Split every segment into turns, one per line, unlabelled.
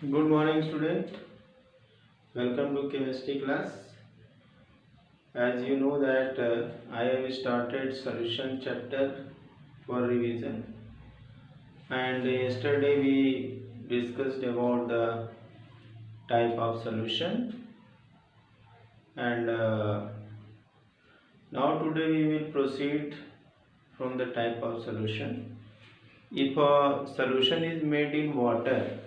Good morning, student. Welcome to chemistry class. As you know that I have started solution chapter for revision, and yesterday we discussed about the type of solution, and now today we will proceed from the type of solution. If a solution is made in water,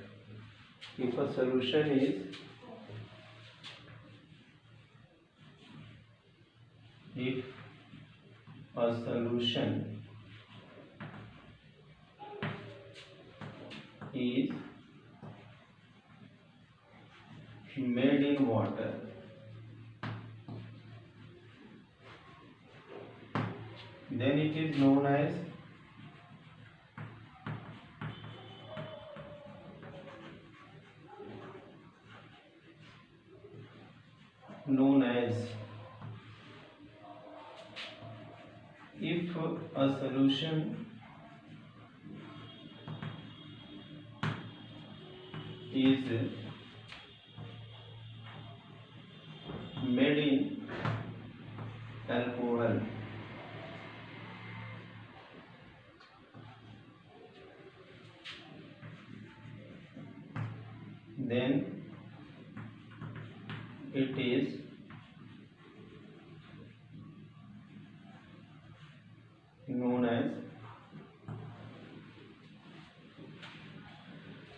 if a solution is if a solution is made in water, then it is known as if a solution is made in alcohol, then it is known as।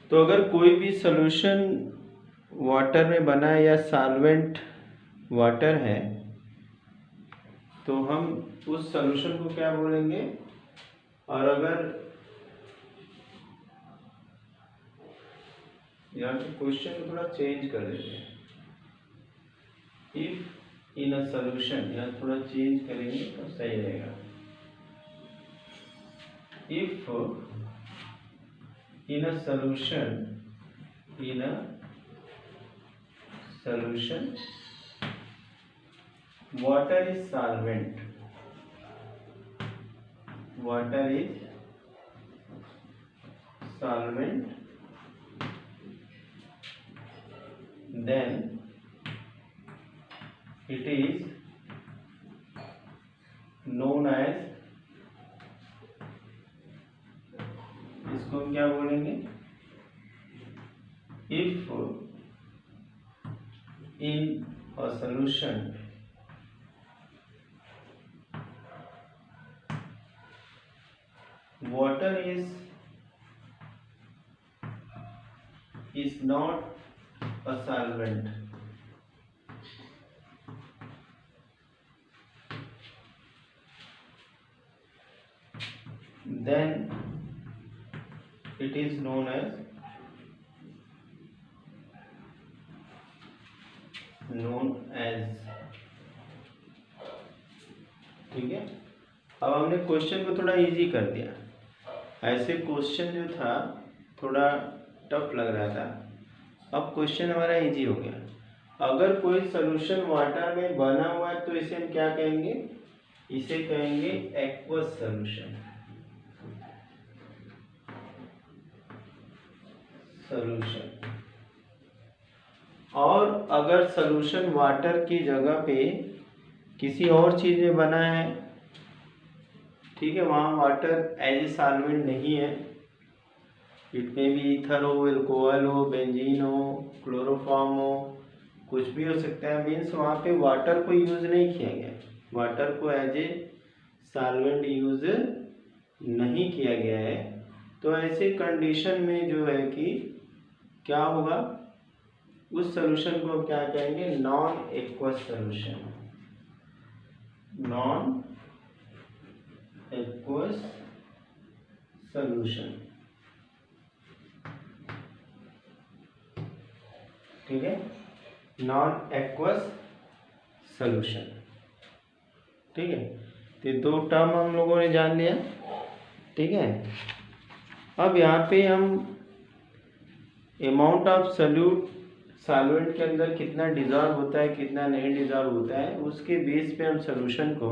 तो अगर कोई भी solution water में बना है या solvent water है तो हम उस सॉल्यूशन को क्या बोलेंगे। और अगर यहाँ पे क्वेश्चन को थोड़ा चेंज कर देते हैं, इफ इन अ सॉल्यूशन, यहाँ थोड़ा चेंज करेंगे तो सही रहेगा। If in a solution water is solvent, then it is known as, इसको हम क्या बोलेंगे, if in a solution water is not a solvent, then it is known as ठीक है। अब हमने क्वेश्चन को थोड़ा इजी कर दिया। ऐसे क्वेश्चन जो था थोड़ा टफ लग रहा था, अब क्वेश्चन हमारा इजी हो गया। अगर कोई सॉल्यूशन वाटर में बना हुआ है तो इसे हम क्या कहेंगे, इसे कहेंगे एक्वस सॉल्यूशन। और अगर सॉल्यूशन वाटर की जगह पे किसी और चीज में बना है, ठीक है, वहाँ वाटर एज ए सॉल्वेंट नहीं है, इट में भी ईथर हो, एल्कोहल हो, बेंजीन हो, क्लोरोफॉर्म हो, कुछ भी हो सकता है। मीन्स वहाँ पे वाटर को यूज नहीं किया गया, वाटर को एज ए सॉल्वेंट यूज नहीं किया गया है। तो ऐसे कंडीशन में जो है कि क्या होगा, उस सॉल्यूशन को क्या कहेंगे, non aqueous solution, non aqueous solution. ठीक है, नॉन एक्वस सॉल्यूशन। ठीक है, तो दो टर्म हम लोगों ने जान लिया। ठीक है, अब यहाँ पे हम अमाउंट ऑफ सॉल्वेंट के अंदर कितना डिजॉल्व होता है, कितना नहीं डिजॉल्व होता है, उसके बेस पे हम सॉल्यूशन को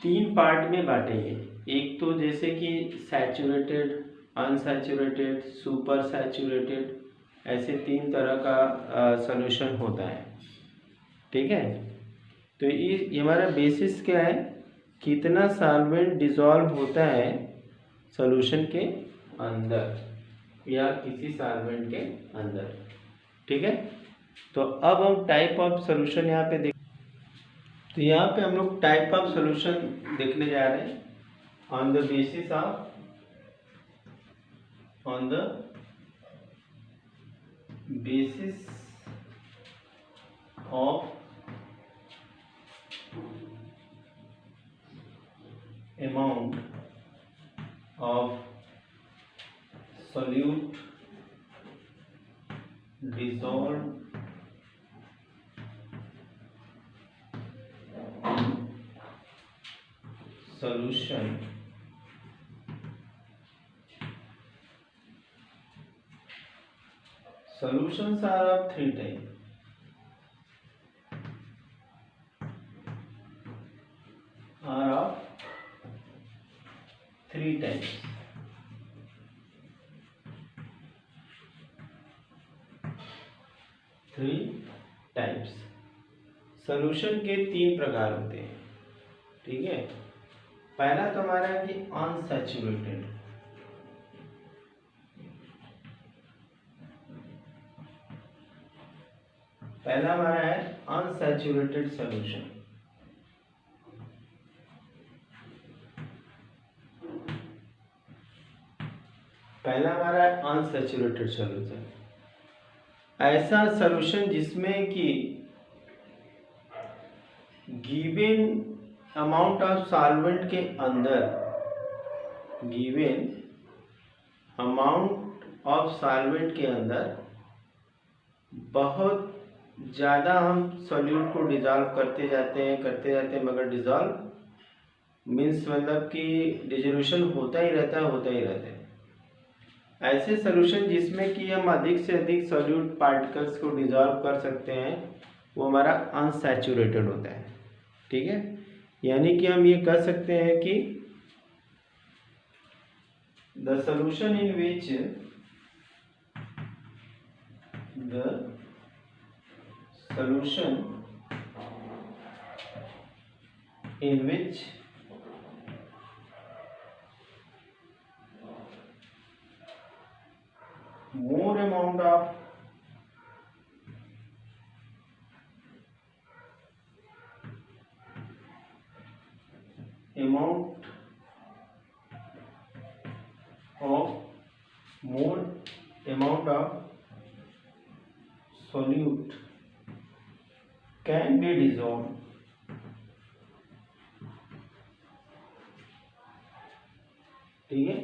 तीन पार्ट में बांटेंगे। एक तो जैसे कि सैचुरेटेड अनसैचुरेटेड, सुपर सैचुरेटेड, ऐसे 3 तरह का सॉल्यूशन होता है। ठीक है, तो ये हमारा बेसिस क्या है, कितना सॉल्वेंट डिसॉल्व होता है सॉल्यूशन के अंदर या किसी सॉल्वेंट के अंदर। ठीक है, तो अब हम टाइप ऑफ सॉल्यूशन यहाँ पे देख, तो यहाँ पे हम लोग टाइप ऑफ सॉल्यूशन देखने जा रहे हैं on the basis of amount of solute dissolved solution solutions are of 3 types. Are of 3 types. Solution के 3 प्रकार होते हैं। ठीक है, पहला तो हमारा है कि अनसैचुरेटेड, पहला हमारा है अनसैचुरेटेड सॉल्यूशन। पहला हमारा है अनसैचुरेटेड सॉल्यूशन, ऐसा सॉल्यूशन जिसमें कि गिवन अमाउंट ऑफ सॉल्वेंट के अंदर, गिवन अमाउंट ऑफ सॉल्वेंट के अंदर बहुत ज़्यादा हम सॉल्यूट को डिजॉल्व करते जाते हैं मगर डिजॉल्व मीन्स मतलब कि डिजोल्यूशन होता ही रहता है। ऐसे सॉल्यूशन जिसमें कि हम अधिक से अधिक सॉल्यूट पार्टिकल्स को डिजॉल्व कर सकते हैं वो हमारा अनसैचुरेटेड होता है। ठीक है, यानी कि हम ये कह सकते हैं कि the solution in which more amount of solute can be dissolved ठीक है,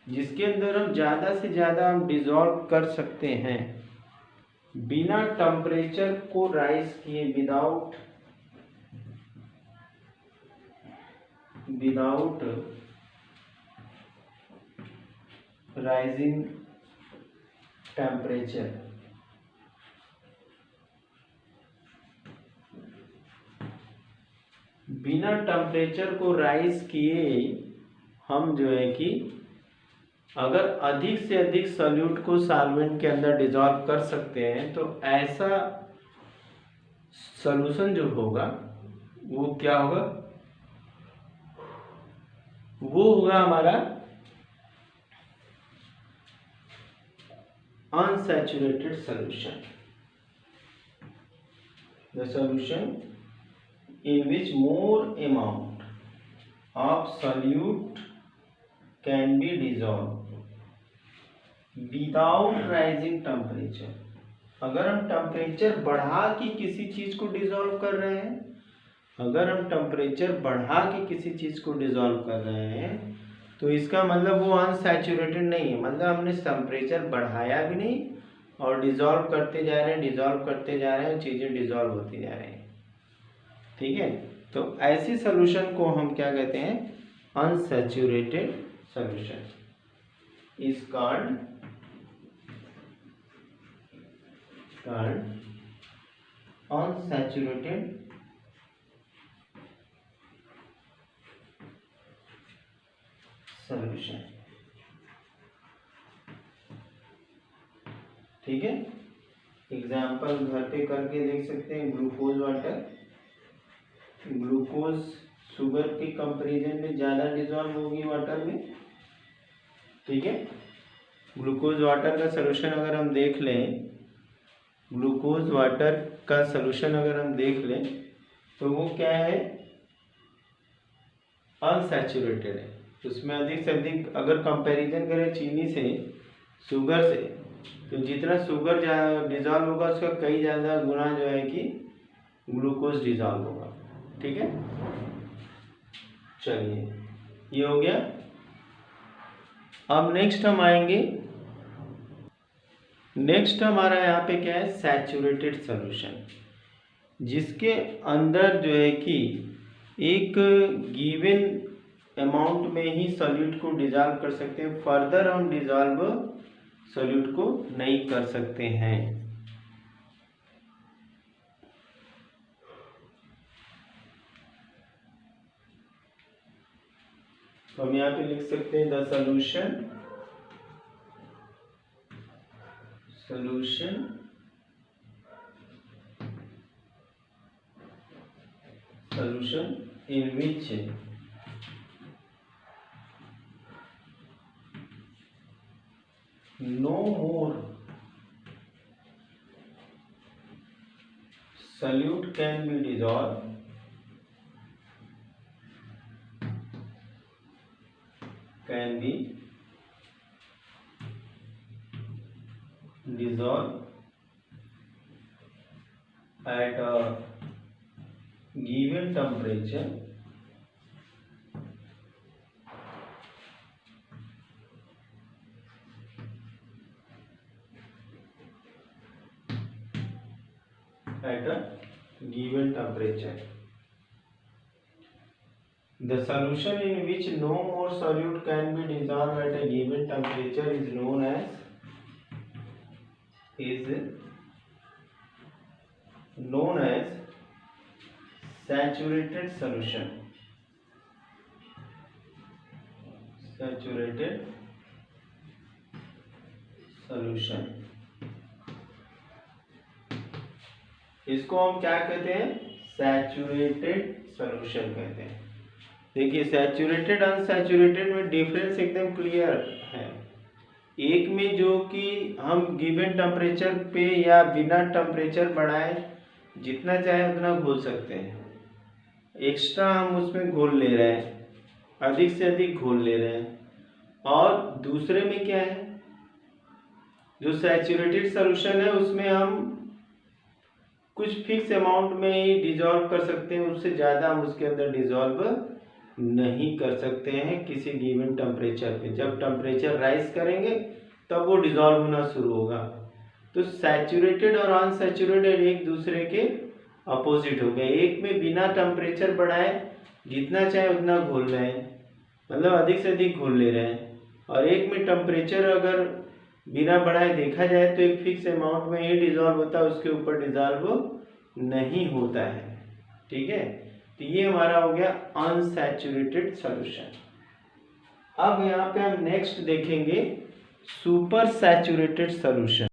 जिसके अंदर हम ज़्यादा से ज़्यादा हम डिसॉल्व कर सकते हैं बिना टेम्परेचर को राइज किए, विदाउट राइजिंग टेम्परेचर। बिना टेम्परेचर को राइज किए हम जो है कि अगर अधिक से अधिक सॉल्यूट को सॉल्वेंट के अंदर डिसॉल्व कर सकते हैं तो ऐसा सॉल्यूशन जो होगा वो क्या होगा, वो होगा हमारा unsaturated solution. The solution in which more amount of solute can be dissolved without rising temperature। अगर हम टेम्परेचर बढ़ा के किसी चीज को डिसॉल्व कर रहे हैं, अगर हम टेम्परेचर बढ़ा के किसी चीज को डिसॉल्व कर रहे हैं तो इसका मतलब वो अनसैचुरेटेड नहीं है, मतलब हमने टेम्परेचर बढ़ाया भी नहीं और डिसॉल्व करते जा रहे हैं, चीजें डिसॉल्व होती जा रही हैं। ठीक है, तो ऐसी सॉल्यूशन को हम क्या कहते हैं, unsaturated solution is called unsaturated solution. ठीक है, एग्जाम्पल घर पे करके देख सकते हैं। ग्लूकोज वाटर, ग्लूकोज शुगर के कंपैरिजन में ज़्यादा डिजॉल्व होगी वाटर में। ठीक है, ग्लूकोज वाटर का सोल्यूशन अगर हम देख लें, ग्लूकोज वाटर का सोल्यूशन अगर हम देख लें तो वो क्या है, अनसैचुरेटेड है। उसमें अधिक से अधिक अगर कंपैरिजन करें चीनी से, शुगर से, तो जितना शुगर डिजॉल्व होगा उसका कई ज़्यादा गुना जो है कि ग्लूकोज डिजॉल्व होगा। ठीक है, चलिए ये हो गया। अब नेक्स्ट हम आएंगे, नेक्स्ट हमारा यहाँ पे क्या है, सैचुरेटेड सॉल्यूशन, जिसके अंदर जो है कि एक गिवन अमाउंट में ही सॉल्यूट को डिजॉल्व कर सकते हैं, फर्दर हम डिजॉल्व सॉल्यूट को नहीं कर सकते हैं। तो हम यहाँ पे लिख सकते हैं the solution in which no more solute can be dissolved at a given temperature The solution in which no more solute can be dissolved at a given temperature is known as saturated solution. इसको हम क्या कहते हैं, saturated solution कहते हैं। देखिए saturated unsaturated में difference एकदम क्लियर है। एक में जो कि हम गिवन टेम्परेचर पे या बिना टेम्परेचर बढ़ाए जितना चाहे उतना घोल सकते हैं, एक्स्ट्रा हम उसमें घोल ले रहे हैं, अधिक से अधिक घोल ले रहे हैं। और दूसरे में क्या है, जो सैचुरेटेड सॉल्यूशन है उसमें हम कुछ फिक्स अमाउंट में ही डिजॉल्व कर सकते हैं, उससे ज़्यादा हम उसके अंदर डिजॉल्व नहीं कर सकते हैं किसी गिवन टेम्परेचर पे। जब टेम्परेचर राइज करेंगे तब वो डिजॉल्व होना शुरू होगा। तो सैचुरेटेड और अनसैचुरेटेड एक दूसरे के अपोजिट हो गए। एक में बिना टेम्परेचर बढ़ाए जितना चाहे उतना घोल रहे हैं, मतलब अधिक से अधिक घोल ले रहे हैं, और एक में टेम्परेचर अगर बिना बढ़ाए देखा जाए तो एक फिक्स अमाउंट में ही डिजॉल्व होता है, उसके ऊपर डिजॉल्व नहीं होता है। ठीक है, तो ये हमारा हो गया अनसैचुरेटेड सॉल्यूशन। अब यहाँ पे हम नेक्स्ट देखेंगे सुपर सैचुरेटेड सॉल्यूशन।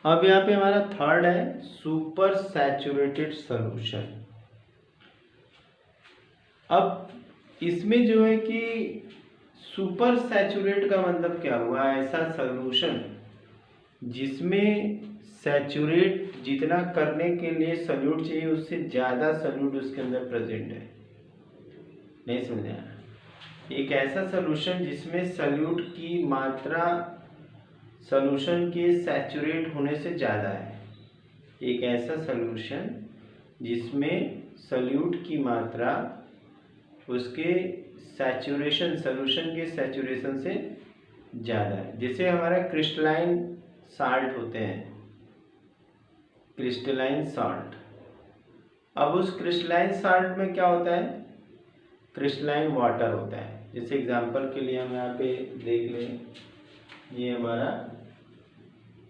अब यहाँ पे हमारा थर्ड है सुपर सैचुरेटेड सॉल्यूशन। अब इसमें जो है कि सुपर सैचुरेट का मतलब क्या हुआ, ऐसा सॉल्यूशन जिसमें सैचुरेट जितना करने के लिए सॉल्यूट चाहिए उससे ज़्यादा सॉल्यूट उसके अंदर प्रेजेंट है। नहीं समझा? एक ऐसा सॉल्यूशन जिसमें सॉल्यूट की मात्रा सॉल्यूशन के सैचुरेट होने से ज़्यादा है। एक ऐसा सॉल्यूशन जिसमें सॉल्यूट की मात्रा उसके सैचुरेशन, सॉल्यूशन के सैचुरेशन से ज़्यादा है। जैसे हमारा क्रिस्टलाइन साल्ट होते हैं, क्रिस्टलाइन साल्ट। अब उस क्रिस्टलाइन साल्ट में क्या होता है, क्रिस्टलाइन वाटर होता है। जैसे एग्जांपल के लिए हम यहाँ पे देख लें, ये हमारा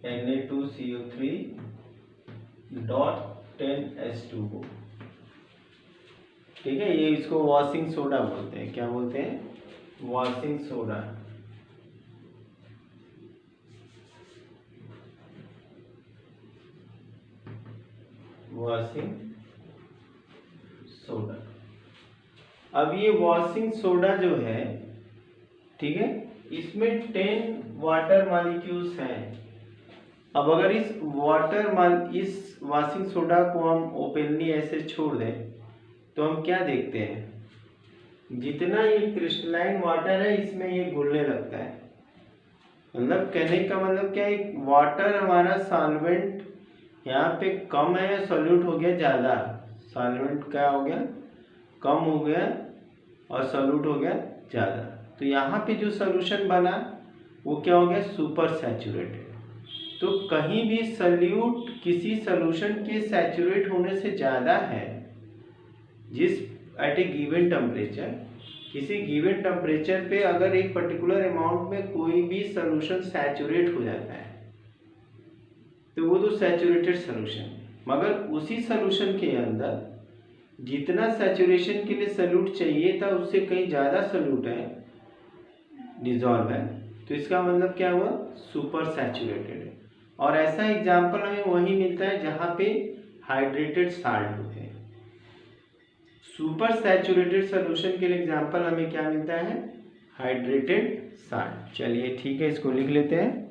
Na2CO3.10H2O, ठीक है। ये इसको वॉशिंग सोडा बोलते हैं। क्या बोलते हैं, वॉशिंग सोडा। Washing soda. अब ये वॉशिंग सोडा जो है, ठीक है, इसमें 10 वाटर मॉलिक्यूल्स हैं। अब अगर इस वॉशिंग सोडा को हम ओपनली ऐसे छोड़ दें तो हम क्या देखते हैं, जितना ये क्रिस्टलाइन वाटर है इसमें ये घुलने लगता है। मतलब कहने का मतलब क्या है, वाटर हमारा सॉल्वेंट यहाँ पे कम है, सॉल्यूट हो गया ज़्यादा, सॉल्वेंट क्या हो गया, कम हो गया और सॉल्यूट हो गया ज़्यादा। तो यहाँ पे जो सॉल्यूशन बना वो क्या हो गया, सुपर सैचुरेटेड। तो कहीं भी सॉल्यूट किसी सॉल्यूशन के सैचुरेट होने से ज़्यादा है, जिस एट ए गिवन टेम्परेचर, किसी गिवन टेम्परेचर पे अगर एक पर्टिकुलर अमाउंट में कोई भी सॉल्यूशन सैचुरेट हो जाता है तो वो तो सैचुरेटेड सॉल्यूशन है। मगर उसी सॉल्यूशन के अंदर जितना सैचुरेशन के लिए सॉल्यूट चाहिए था उससे कहीं ज़्यादा सॉल्यूट है, डिजॉल्व है, तो इसका मतलब क्या हुआ, सुपर सैचुरेटेड है। और ऐसा एग्जाम्पल हमें वही मिलता है जहाँ पे हाइड्रेटेड साल्ट होते हैं। सुपर सैचुरेटेड सॉल्यूशन के लिए एग्जाम्पल हमें क्या मिलता है, हाइड्रेटेड साल्ट। चलिए ठीक है, इसको लिख लेते हैं।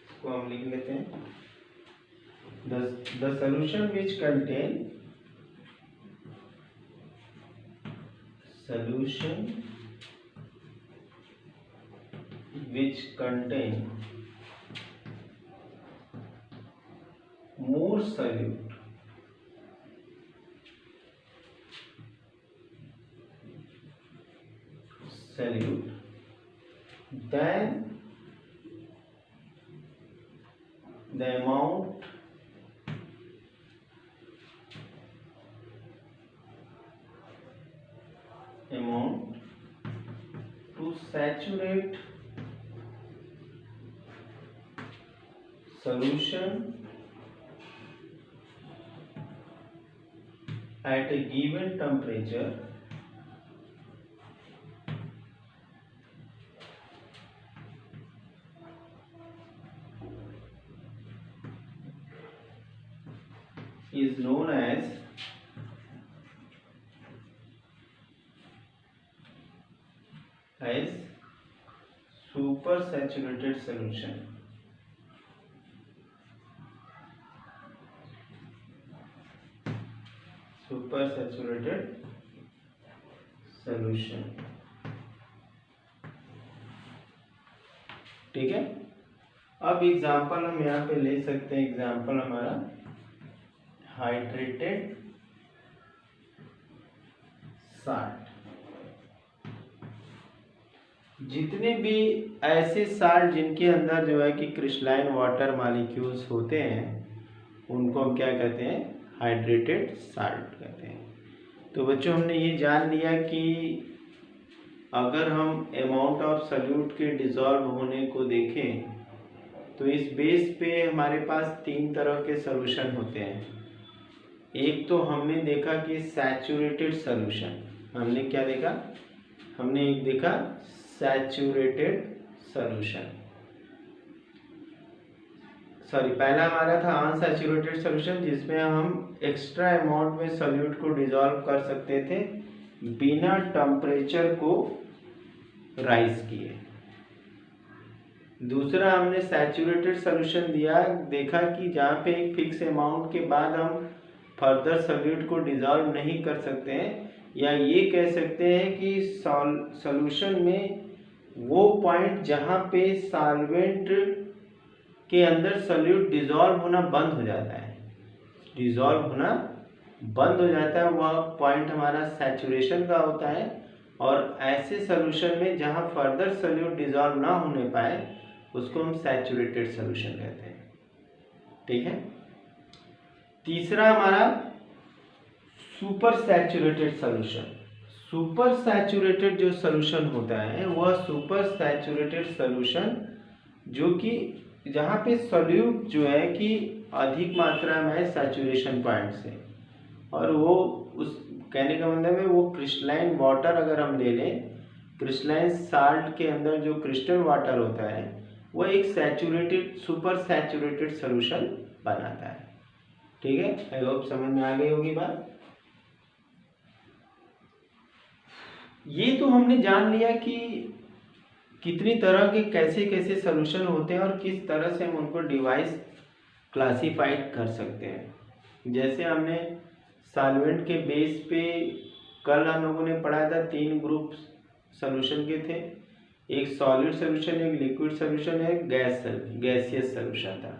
इसको हम लिख लेते हैं, the solution which contain more solute than the amount to saturate solution at a given temperature is known as super saturated solution। Super saturated solution, ठीक है। अब एग्जांपल हम यहाँ पे ले सकते हैं, एग्जांपल हमारा हाइड्रेटेड साल्ट। जितने भी ऐसे साल्ट जिनके अंदर जो है कि क्रिस्टलाइन वाटर मॉलिक्यूल्स होते हैं उनको हम क्या कहते हैं, हाइड्रेटेड साल्ट कहते हैं। तो बच्चों हमने ये जान लिया कि अगर हम अमाउंट ऑफ सॉल्यूट के डिसॉल्व होने को देखें तो इस बेस पे हमारे पास 3 तरह के सॉल्यूशन होते हैं। एक तो हमने देखा कि सैचुरेटेड सॉल्यूशन, हमने क्या देखा, हमने एक देखा सैचुरेटेड सॉल्यूशन, सॉरी पहला हमारा था अनसैचुरेटेड सॉल्यूशन, जिसमें हम एक्स्ट्रा अमाउंट में सॉल्यूट को डिसॉल्व कर सकते थे बिना टेम्परेचर को राइज किए। दूसरा हमने सैचुरेटेड सॉल्यूशन देखा कि जहाँ पे एक फिक्स अमाउंट के बाद हम फर्दर सॉल्यूट को डिसॉल्व नहीं कर सकते हैं, या ये कह सकते हैं कि सॉल्यूशन में वो पॉइंट जहाँ पे सॉल्वेंट के अंदर सॉल्यूट डिसॉल्व होना बंद हो जाता है, डिसॉल्व होना बंद हो जाता है, वह पॉइंट हमारा सैचुरेशन का होता है। और ऐसे सॉल्यूशन में जहाँ फर्दर सॉल्यूट डिसॉल्व ना होने पाए उसको हम सैचुरेटेड सॉल्यूशन कहते हैं, ठीक है। तीसरा हमारा super saturated solution. Super saturated जो सॉल्यूशन होता है वह सुपर सैचुरेटेड सॉल्यूशन जो कि जहाँ पे सॉल्यूट जो है कि अधिक मात्रा में है सैचुरेशन पॉइंट से, और वो उस कहने का मतलब है वो क्रिस्टलाइन वाटर अगर हम ले लें, क्रिस्टलाइन साल्ट के अंदर जो क्रिस्टल वाटर होता है वो एक सैचुरेटेड सुपर सैचुरेटेड सोल्यूशन बनाता है। ठीक है, आई होप समझ में आ गई होगी बात। ये तो हमने जान लिया कि कितनी तरह के कैसे कैसे सोल्यूशन होते हैं और किस तरह से हम उनको डिवाइस क्लासिफाइड कर सकते हैं। जैसे हमने सॉल्वेंट के बेस पे कल हम लोगों ने पढ़ा था 3 ग्रुप सोल्यूशन के थे, एक सॉलिड सोल्यूशन, एक लिक्विड सोल्यूशन, एक गैसियस सोल्यूशन था।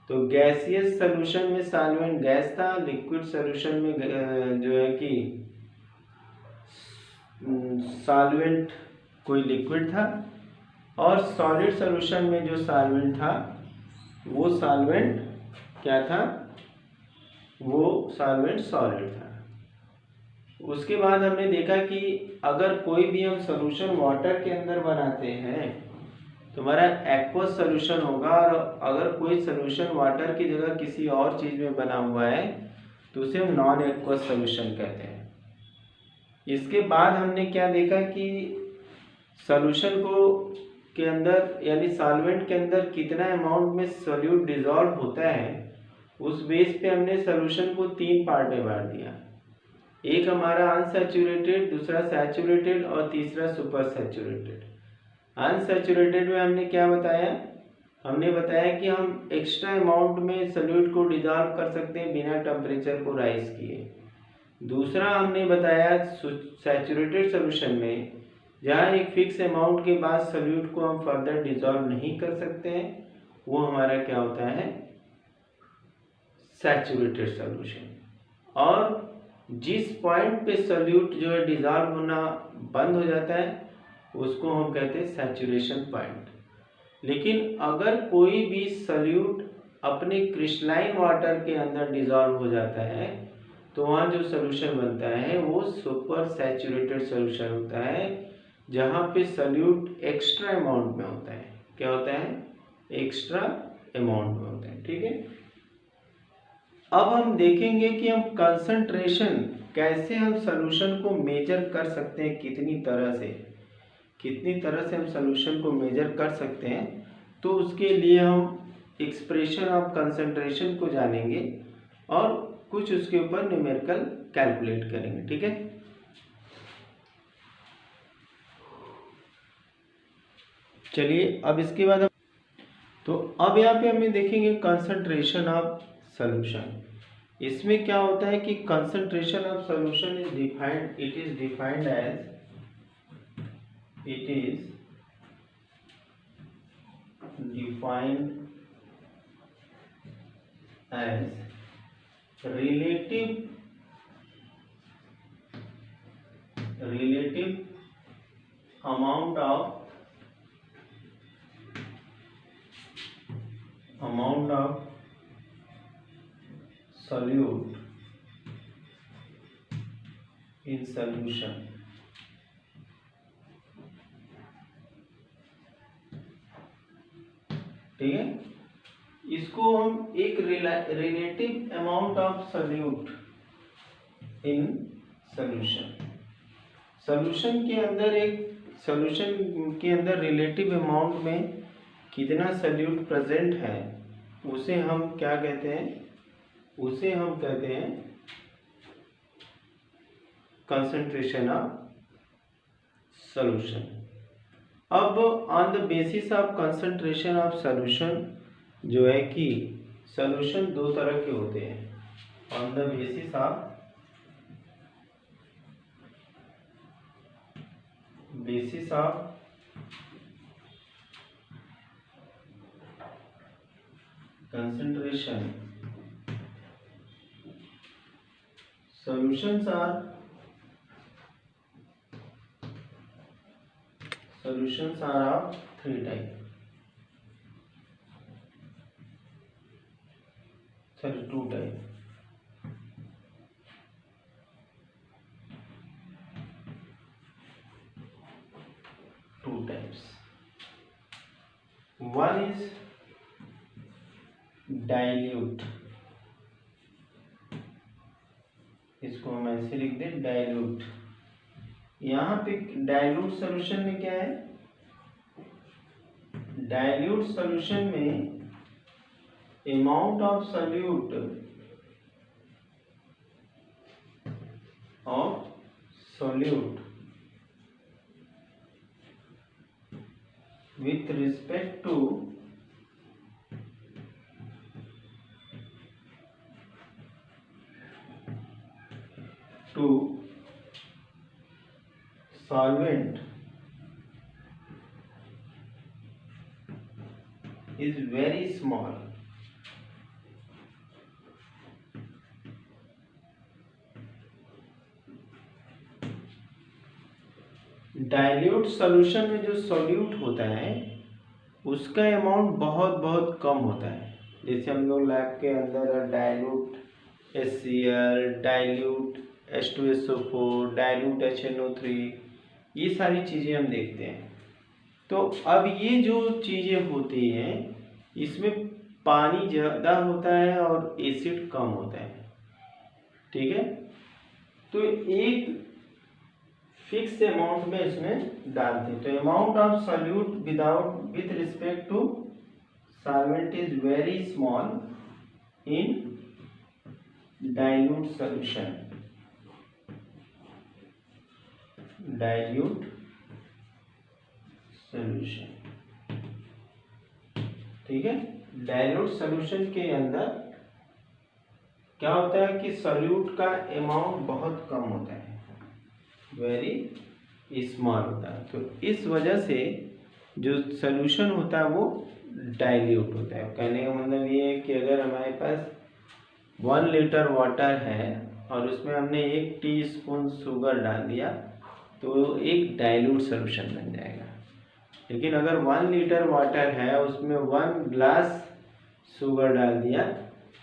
तो गैसियस सोल्यूशन में सॉल्वेंट गैस था, लिक्विड सोल्यूशन में जो है कि सॉल्वेंट कोई लिक्विड था, और सॉलिड सॉल्यूशन में जो सॉल्वेंट था वो सॉल्वेंट क्या था, वो सॉल्वेंट सॉलिड था। उसके बाद हमने देखा कि अगर कोई भी हम सॉल्यूशन वाटर के अंदर बनाते हैं तो हमारा एक्वस सॉल्यूशन होगा, और अगर कोई सॉल्यूशन वाटर की जगह किसी और चीज़ में बना हुआ है तो उसे हम नॉन एक्वस सॉल्यूशन कहते हैं। इसके बाद हमने क्या देखा कि सॉल्यूशन को के अंदर यानी सॉल्वेंट के अंदर कितना अमाउंट में सोल्यूट डिसॉल्व होता है, उस बेस पे हमने सॉल्यूशन को 3 पार्ट में बांट दिया। एक हमारा अनसैचुरेटेड, दूसरा सैचुरेटेड और तीसरा सुपर सैचुरेटेड। अनसैचुरेटेड में हमने क्या बताया, हमने बताया कि हम एक्स्ट्रा अमाउंट में सोल्यूट को डिसॉल्व कर सकते हैं बिना टेम्परेचर को राइज किए। दूसरा हमने बताया सैचुरेटेड सॉल्यूशन में जहाँ एक फिक्स अमाउंट के बाद सोल्यूट को हम फर्दर डिसॉल्व नहीं कर सकते हैं, वो हमारा क्या होता है, सैचुरेटेड सॉल्यूशन। और जिस पॉइंट पे सोल्यूट जो है डिसॉल्व होना बंद हो जाता है उसको हम कहते हैं सैचुरेशन पॉइंट। लेकिन अगर कोई भी सोल्यूट अपने क्रिस्टलाइन वाटर के अंदर डिसॉल्व हो जाता है तो वहाँ जो सोल्यूशन बनता है वो सुपर सैचुरेटेड सोल्यूशन होता है, जहाँ पे सोल्यूट एक्स्ट्रा अमाउंट में होता है। क्या होता है, एक्स्ट्रा अमाउंट में होता है। ठीक है, अब हम देखेंगे कि हम कंसंट्रेशन कैसे हम सोल्यूशन को मेजर कर सकते हैं, कितनी तरह से हम सोल्यूशन को मेजर कर सकते हैं। तो उसके लिए हम एक्सप्रेशन ऑफ कंसंट्रेशन को जानेंगे और कुछ उसके ऊपर न्यूमेरिकल कैलकुलेट करेंगे। ठीक है, चलिए अब इसके बाद तो अब यहाँ पे हमें देखेंगे कंसंट्रेशन ऑफ सॉल्यूशन। इसमें क्या होता है कि concentration of solution is defined as relative amount of solute in solution। ठीक है, इसको हम एक relative amount of solute in solution के अंदर रिलेटिव अमाउंट में कितना सोल्यूट प्रेजेंट है उसे हम क्या कहते हैं, उसे हम कहते हैं कंसंट्रेशन ऑफ सॉल्यूशन। अब on the basis of concentration of solution जो है कि सॉल्यूशन 2 तरह के होते हैं। On the basis of concentration solutions are of 3 type, 2 type। One is dilute, इसको हम ऐसे लिख दें डाइल्यूट। यहाँ पे डाइल्यूट सॉल्यूशन में क्या है, डाइल्यूट सॉल्यूशन में amount of solute with respect to solvent is very small. Dilute solution में जो सॉल्यूट होता है उसका अमाउंट बहुत बहुत कम होता है। जैसे हम लोग लैब के अंदर dilute HCl, dilute H2SO4, dilute HNO3, ये सारी चीज़ें हम देखते हैं। तो अब ये जो चीज़ें होती हैं इसमें पानी ज़्यादा होता है और एसिड कम होता है, ठीक है। तो एक फिक्स अमाउंट में इसमें डालते हैं। तो amount of solute with respect to solvent is very small in dilute solution. Dilute solution, ठीक है। डाइल्यूट सॉल्यूशन के अंदर क्या होता है कि सॉल्यूट का अमाउंट बहुत कम होता है, वेरी स्मॉल होता है। तो इस वजह से जो सॉल्यूशन होता है वो डाइल्यूट होता है। कहने का मतलब ये है कि अगर हमारे पास 1 लीटर वाटर है और उसमें हमने 1 टीस्पून शुगर डाल दिया तो एक डाइल्यूट सॉल्यूशन बन जाएगा। लेकिन अगर 1 लीटर वाटर है उसमें 1 ग्लास शुगर डाल दिया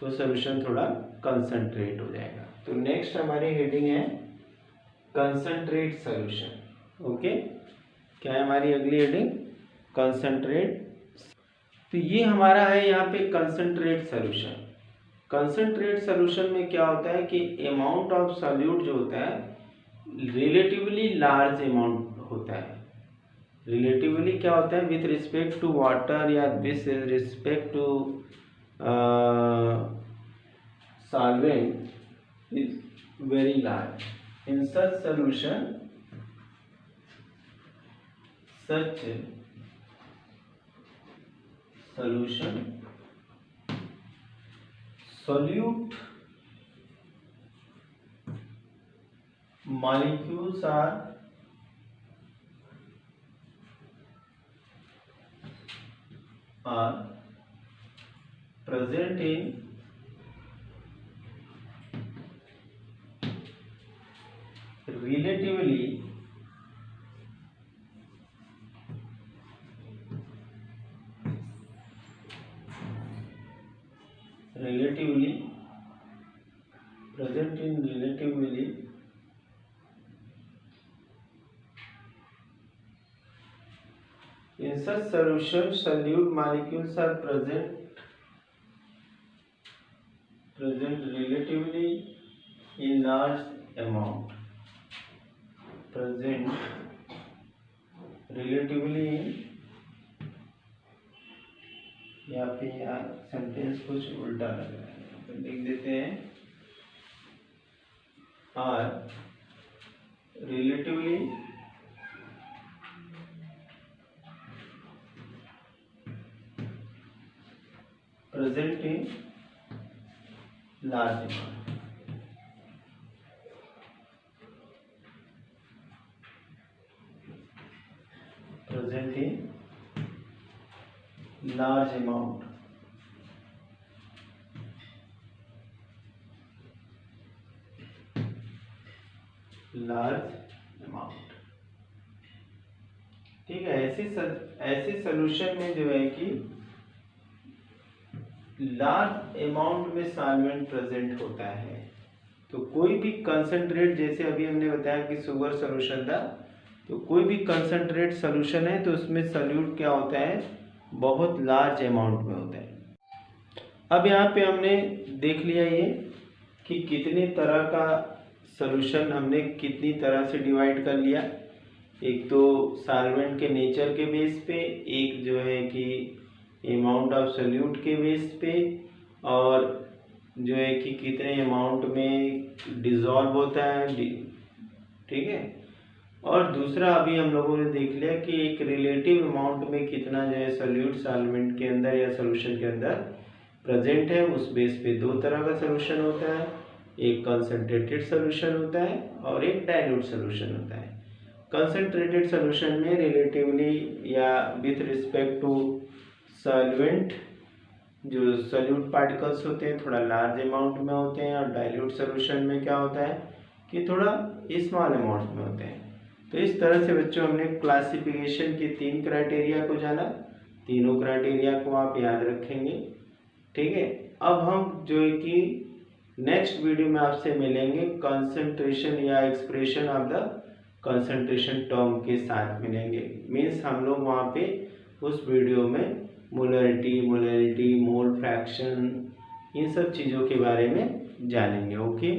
तो सॉल्यूशन थोड़ा कंसंट्रेट हो जाएगा। तो नेक्स्ट हमारी हेडिंग है कंसंट्रेट सॉल्यूशन। ओके, क्या है हमारी अगली हेडिंग? कंसंट्रेट। तो ये हमारा है यहाँ पे कंसंट्रेट सॉल्यूशन। कंसंट्रेट सॉल्यूशन में क्या होता है कि अमाउंट ऑफ सॉल्यूट जो होता है रिलेटिवली लार्ज अमाउंट होता है। रिलेटिवली क्या होता है? विथ रिस्पेक्ट टू वाटर या with respect to solvent is very large. In such solution, solute molecules are present in relatively present in relatively in such solution solute molecules are present relatively in large amount, present relatively in, या फिर यहाँ sentence कुछ उल्टा लग रहा है तो लिख देते हैं are relatively present in large amount. present in large amount, ठीक है। ऐसे सॉल्यूशन में जो है कि लार्ज अमाउंट में सॉल्वेंट प्रेजेंट होता है। तो कोई भी कंसंट्रेट, जैसे अभी हमने बताया कि शुगर सॉल्यूशन था, तो कोई भी कंसंट्रेट सॉल्यूशन है तो उसमें सॉल्यूट क्या होता है? बहुत लार्ज अमाउंट में होता है। अब यहाँ पे हमने देख लिया ये कि कितने तरह का सॉल्यूशन हमने कितनी तरह से डिवाइड कर लिया। एक तो सॉल्वेंट के नेचर के बेस पे, एक जो है कि अमाउंट ऑफ सोल्यूट के बेस पे, और जो है कि कितने अमाउंट में डिज़ोल्व होता है, ठीक है। और दूसरा अभी हम लोगों ने देख लिया कि एक रिलेटिव अमाउंट में कितना जो है सोल्यूट सॉल्वेंट के अंदर या सोल्यूशन के अंदर प्रेजेंट है। उस बेस पे दो तरह का सोल्यूशन होता है, एक कंसंट्रेटेड सोल्यूशन होता है और एक डाइल्यूट सोल्यूशन होता है। कंसंट्रेटेड सोल्यूशन में रिलेटिवली या विथ रिस्पेक्ट टू सॉल्वेंट जो सोल्यूट पार्टिकल्स होते हैं थोड़ा लार्ज अमाउंट में होते हैं, और डाइल्यूट सोल्यूशन में क्या होता है कि थोड़ा स्मॉल अमाउंट में होते हैं। तो इस तरह से बच्चों हमने क्लासिफिकेशन के 3 क्राइटेरिया को जाना, तीनों क्राइटेरिया को आप याद रखेंगे, ठीक है। अब हम जो है कि नेक्स्ट वीडियो में आपसे मिलेंगे कंसंट्रेशन या expression of the concentration term के साथ मिलेंगे। मीन्स हम लोग वहाँ पे उस वीडियो में मोलरिटी, मोल फ्रैक्शन, इन सब चीज़ों के बारे में जानेंगे। Okay,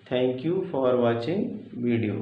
thank you for watching video.